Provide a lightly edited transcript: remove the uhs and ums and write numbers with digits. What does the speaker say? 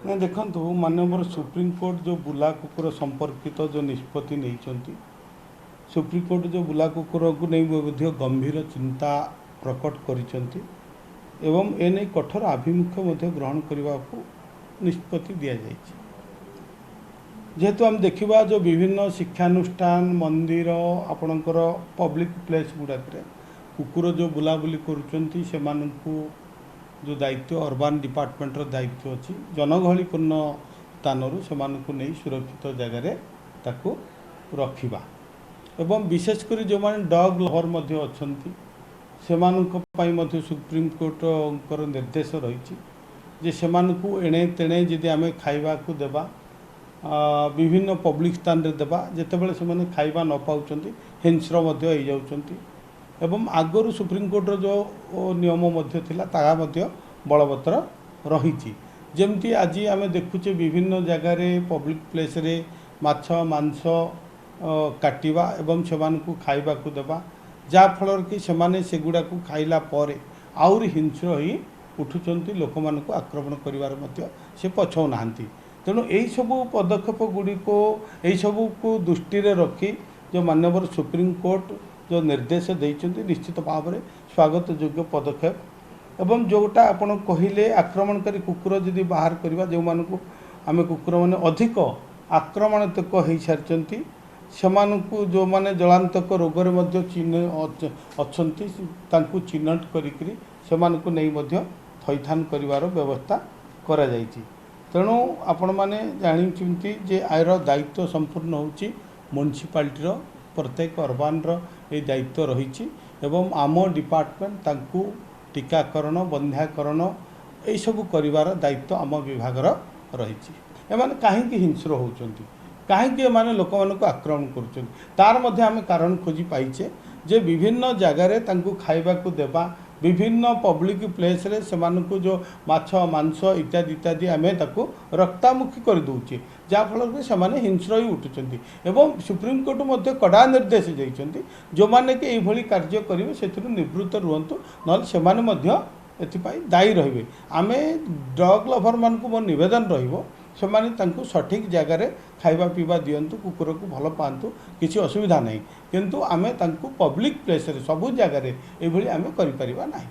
ना देखु माननीय सुप्रीमकोर्ट जो बुला कुकुर संपर्कित जो निष्पत्ति नहीं सुप्रीमकोर्ट जो बुला कुकुर को नहीं गंभीर चिंता प्रकट करिसेंती एवं एने कठोर आभिमुख्य ग्रहण करने को निष्पत्ति दि जाइए। जेहेतु आम देखा जो विभिन्न शिक्षानुष्ठान मंदिर आपणकर पब्लिक प्लेस गुड़ाक कुकुर जो बुलाबुली करुँच जो दायित्व अर्बान डिपार्टमेंट दायित्व अच्छी जनगहलीपूर्ण स्थान से नहीं सुरक्षित जगार ताकू रखा एवं विशेषकर जो मैंने डग लवर अच्छा सुप्रीमकोर्टर निर्देश रही से एणे तेणे जदि आम खाइबा को देबा विभिन्न पब्लिक स्थान रे देबा जितेबाला से खाइबा न पाउछंती हिंस्र मध्य हो जाउछंती एवं आगरू सुप्रीमकोर्टर जो नियम थिला ताहा मध्य बलवत्तर रही जमती आज आम देखुचे विभिन्न जगार पब्लिक प्लेस रे माछ मांस काटिबा एवं सेमानकु खाइबा को देबा जा फलर कि सेमाने सेगुडा को खाइला परे आउरी हिंस्र होई उठुचंती लोक मानकु आक्रमण करिवार मध्य से पछौ नाहंती। तेणु यही सबू पदक्षेप गुड़िक यही सबू को दृष्टि रखी जो माननीय सुप्रीमकोर्ट जो निर्देश देइछंती निश्चित भाव में स्वागत योग्य पदक्षेप एवं जोटा आपण कहले आक्रमणकारी कुकुर जदि बाहर करवा जो मानकु आम कुकुर मैंने अधिक आक्रमणात्मक हो सारी से जो माने जलांतक रोगर मध्य अच्छी चिन्हट करी थैथान करिवार व्यवस्था करा जायछि। तेणु आपण मैंने जानी जे आयर दायित्व संपूर्ण होची म्युनिसिपालिटी प्रत्येक अर्बान ये दायित्व रही एवं आम डिपार्टमेंट तांकु टीकाकरण बंध्याकरण यही सब करिवार दायित्व आम विभाग रही एमाने काहेकि हिंस्र होचंती काहेकि एमाने लोक मानकु आक्रमण करुचंती तार मध्य आम कारण खोजी पाइचे जे विभिन्न जगार तांकु खाइबा को देबा विभिन्न पब्लिक प्लेस रे सेमानकु जो माछ मांस इत्यादि इत्यादि आम ताकु रक्तामुखी कर दउचे जा फल से माने हिंस्र ही उठुचंती एवं सुप्रीमकोर्ट मध्य कड़ा निर्देश देइचंती जो माने कि एभली कार्य करिवे सेथिरु निवृत्त रुहंतु नल से माने मध्य एथिपाई दायी रहिबे। आमे डग लभर मानकु मोर निवेदन रहिबो से माने सठिक जगार खाइबा पीवा दियंतु कुकुर को भल पातु किसी असुविधा नहीं किंतु आमे तांकु पब्लिक प्लेस रे सबु जगार एभली आमे करि परिबा नाही।